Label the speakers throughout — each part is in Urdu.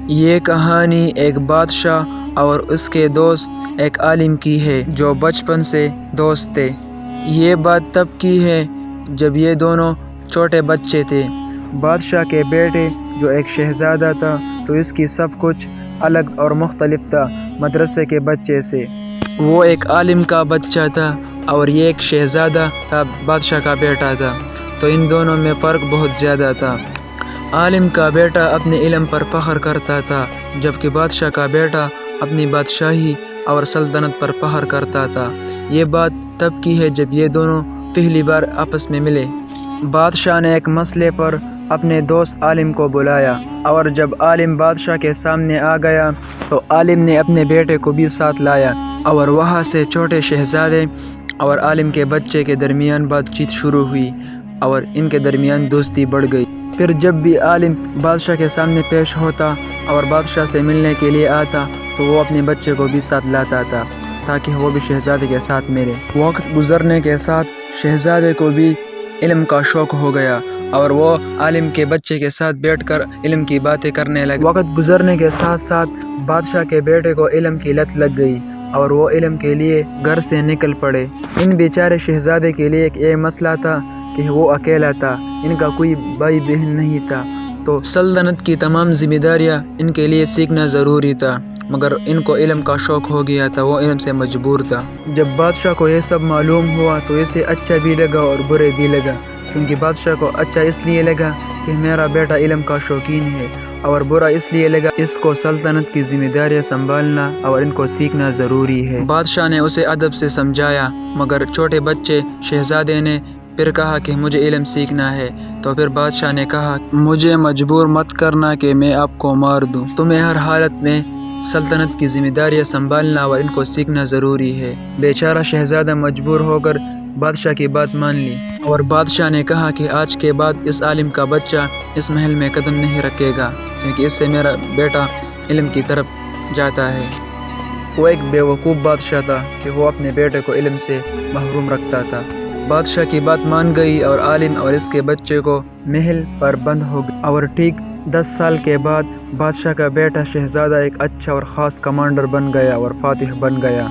Speaker 1: یہ کہانی ایک بادشاہ اور اس کے دوست ایک عالم کی ہے جو بچپن سے دوست تھے۔ یہ بات تب کی ہے جب یہ دونوں چھوٹے بچے تھے۔ بادشاہ کے بیٹے جو ایک شہزادہ تھا تو اس کی سب کچھ الگ اور مختلف تھا مدرسے کے بچے سے۔ وہ ایک عالم کا بچہ تھا اور یہ ایک شہزادہ تھا، بادشاہ کا بیٹا تھا، تو ان دونوں میں فرق بہت زیادہ تھا۔ عالم کا بیٹا اپنے علم پر فخر کرتا تھا جبکہ بادشاہ کا بیٹا اپنی بادشاہی اور سلطنت پر فخر کرتا تھا۔ یہ بات تب کی ہے جب یہ دونوں پہلی بار آپس میں ملے۔ بادشاہ نے ایک مسئلے پر اپنے دوست عالم کو بلایا اور جب عالم بادشاہ کے سامنے آ گیا تو عالم نے اپنے بیٹے کو بھی ساتھ لایا اور وہاں سے چھوٹے شہزادے اور عالم کے بچے کے درمیان بات چیت شروع ہوئی اور ان کے درمیان دوستی بڑھ گئی۔ پھر جب بھی عالم بادشاہ کے سامنے پیش ہوتا اور بادشاہ سے ملنے کے لیے آتا تو وہ اپنے بچے کو بھی ساتھ لاتا تھا تاکہ وہ بھی شہزادے کے ساتھ ملے۔ وقت گزرنے کے ساتھ شہزادے کو بھی علم کا شوق ہو گیا اور وہ عالم کے بچے کے ساتھ بیٹھ کر علم کی باتیں کرنے لگا۔ وقت گزرنے کے ساتھ ساتھ بادشاہ کے بیٹے کو علم کی لت لگ گئی اور وہ علم کے لیے گھر سے نکل پڑے۔ ان بیچارے شہزادے کے لیے ایک مسئلہ تھا کہ وہ اکیلا تھا، ان کا کوئی بھائی بہن نہیں تھا، تو سلطنت کی تمام ذمہ داریاں ان کے لیے سیکھنا ضروری تھا، مگر ان کو علم کا شوق ہو گیا تھا، وہ علم سے مجبور تھا۔ جب بادشاہ کو یہ سب معلوم ہوا تو اسے اچھا بھی لگا اور برے بھی لگا، کیونکہ بادشاہ کو اچھا اس لیے لگا کہ میرا بیٹا علم کا شوقین ہے اور برا اس لیے لگا اس کو سلطنت کی ذمہ داریاں سنبھالنا اور ان کو سیکھنا ضروری ہے۔ بادشاہ نے اسے ادب سے سمجھایا مگر چھوٹے بچے شہزادے نے پھر کہا کہ مجھے علم سیکھنا ہے، تو پھر بادشاہ نے کہا مجھے مجبور مت کرنا کہ میں آپ کو مار دوں، تمہیں ہر حالت میں سلطنت کی ذمہ داریاں سنبھالنا اور ان کو سیکھنا ضروری ہے۔ بیچارہ شہزادہ مجبور ہو کر بادشاہ کی بات مان لی اور بادشاہ نے کہا کہ آج کے بعد اس عالم کا بچہ اس محل میں قدم نہیں رکھے گا کیونکہ اس سے میرا بیٹا علم کی طرف جاتا ہے۔ وہ ایک بیوقوف بادشاہ تھا کہ وہ اپنے بیٹے کو علم سے محروم رکھتا تھا۔ بادشاہ کی بات مان گئی اور عالم اور اس کے بچے کو محل پر بند ہو گئی اور ٹھیک 10 سال کے بعد بادشاہ کا بیٹا شہزادہ ایک اچھا اور خاص کمانڈر بن گیا اور فاتح بن گیا،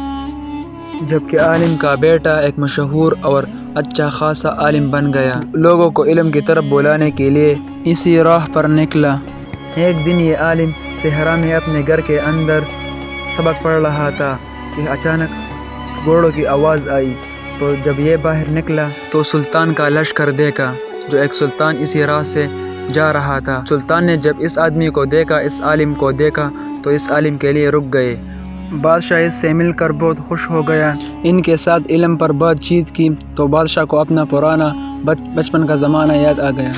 Speaker 1: جبکہ عالم کا بیٹا ایک مشہور اور اچھا خاصا عالم بن گیا۔ لوگوں کو علم کی طرف بلانے کے لیے اسی راہ پر نکلا۔ ایک دن یہ عالم صحرا میں اپنے گھر کے اندر سبق پڑھ رہا تھا کہ اچانک گھوڑوں کی آواز آئی، تو جب یہ باہر نکلا تو سلطان کا لشکر دیکھا جو ایک سلطان اسی راہ سے جا رہا تھا۔ سلطان نے جب اس آدمی کو دیکھا، اس عالم کو دیکھا، تو اس عالم کے لیے رک گئے۔ بادشاہ اس سے مل کر بہت خوش ہو گیا۔ ان کے ساتھ علم پر بات چیت کی تو بادشاہ کو اپنا پرانا بچپن کا زمانہ یاد آ گیا۔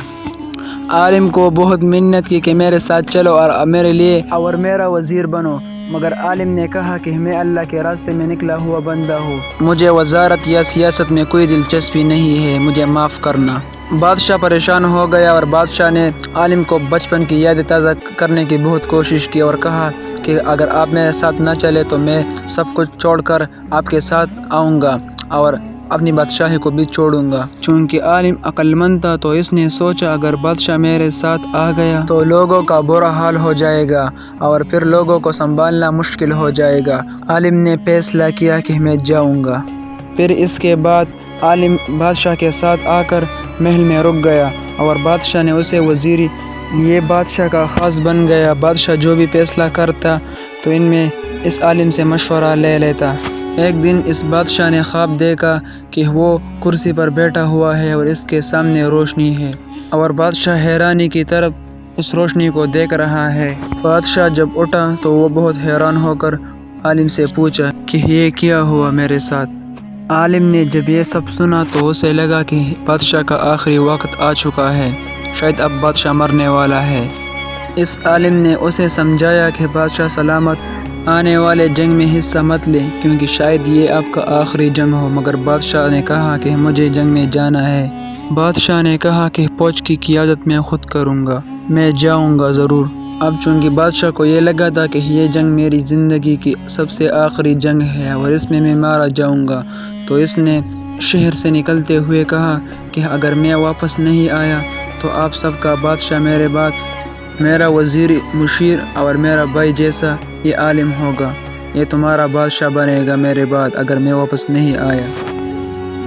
Speaker 1: عالم کو بہت منت کی کہ میرے ساتھ چلو اور میرے لیے اور میرا وزیر بنو، مگر عالم نے کہا کہ میں اللہ کے راستے میں نکلا ہوا بندہ ہوں، مجھے وزارت یا سیاست میں کوئی دلچسپی نہیں ہے، مجھے معاف کرنا۔ بادشاہ پریشان ہو گیا اور بادشاہ نے عالم کو بچپن کی یادیں تازہ کرنے کی بہت کوشش کی اور کہا کہ اگر آپ میرے ساتھ نہ چلے تو میں سب کچھ چھوڑ کر آپ کے ساتھ آؤں گا اور اپنی بادشاہی کو بھی چھوڑوں گا۔ چونکہ عالم عقل مند تھا تو اس نے سوچا اگر بادشاہ میرے ساتھ آ گیا تو لوگوں کا برا حال ہو جائے گا اور پھر لوگوں کو سنبھالنا مشکل ہو جائے گا۔ عالم نے فیصلہ کیا کہ میں جاؤں گا۔ پھر اس کے بعد عالم بادشاہ کے ساتھ آ کر محل میں رک گیا اور بادشاہ نے اسے وزیری یہ بادشاہ کا خاص بن گیا۔ بادشاہ جو بھی فیصلہ کرتا تو ان میں اس عالم سے مشورہ لے لیتا۔ ایک دن اس بادشاہ نے خواب دیکھا کہ وہ کرسی پر بیٹھا ہوا ہے اور اس کے سامنے روشنی ہے اور بادشاہ حیرانی کی طرف اس روشنی کو دیکھ رہا ہے۔ بادشاہ جب اٹھا تو وہ بہت حیران ہو کر عالم سے پوچھا کہ یہ کیا ہوا میرے ساتھ۔ عالم نے جب یہ سب سنا تو اسے لگا کہ بادشاہ کا آخری وقت آ چکا ہے، شاید اب بادشاہ مرنے والا ہے۔ اس عالم نے اسے سمجھایا کہ بادشاہ سلامت آنے والے جنگ میں حصہ مت لے کیونکہ شاید یہ آپ کا آخری جنگ ہو، مگر بادشاہ نے کہا کہ مجھے جنگ میں جانا ہے۔ بادشاہ نے کہا کہ فوج کی قیادت میں خود کروں گا، میں جاؤں گا ضرور۔ اب چونکہ بادشاہ کو یہ لگا تھا کہ یہ جنگ میری زندگی کی سب سے آخری جنگ ہے اور اس میں مارا جاؤں گا، تو اس نے شہر سے نکلتے ہوئے کہا کہ اگر میں واپس نہیں آیا تو آپ سب کا بادشاہ میرے بعد میرا وزیر مشیر اور میرا بھائی جیسا یہ عالم ہوگا، یہ تمہارا بادشاہ بنے گا میرے بعد اگر میں واپس نہیں آیا۔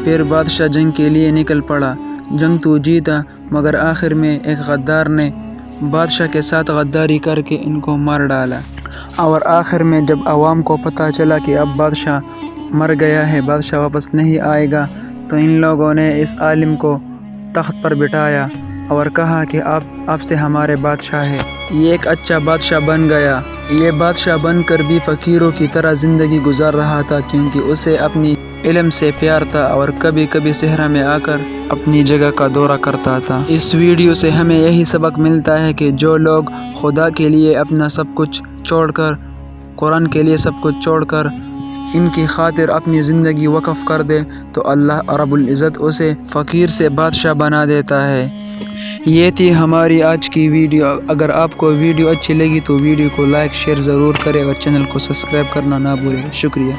Speaker 1: پھر بادشاہ جنگ کے لیے نکل پڑا۔ جنگ تو جیتا، مگر آخر میں ایک غدار نے بادشاہ کے ساتھ غداری کر کے ان کو مار ڈالا، اور آخر میں جب عوام کو پتہ چلا کہ اب بادشاہ مر گیا ہے، بادشاہ واپس نہیں آئے گا، تو ان لوگوں نے اس عالم کو تخت پر بٹھایا اور کہا کہ آپ سے ہمارے بادشاہ ہے۔ یہ ایک اچھا بادشاہ بن گیا۔ یہ بادشاہ بن کر بھی فقیروں کی طرح زندگی گزار رہا تھا، کیونکہ اسے اپنی علم سے پیار تھا اور کبھی کبھی صحرا میں آ کر اپنی جگہ کا دورہ کرتا تھا۔ اس ویڈیو سے ہمیں یہی سبق ملتا ہے کہ جو لوگ خدا کے لیے اپنا سب کچھ چھوڑ کر، قرآن کے لیے سب کچھ چھوڑ کر ان کی خاطر اپنی زندگی وقف کر دے تو اللہ رب العزت اسے فقیر سے بادشاہ بنا دیتا ہے۔ یہ تھی ہماری آج کی ویڈیو۔ اگر آپ کو ویڈیو اچھی لگی تو ویڈیو کو لائک شیئر ضرور کریں اور چینل کو سبسکرائب کرنا نہ بھولیں۔ شکریہ۔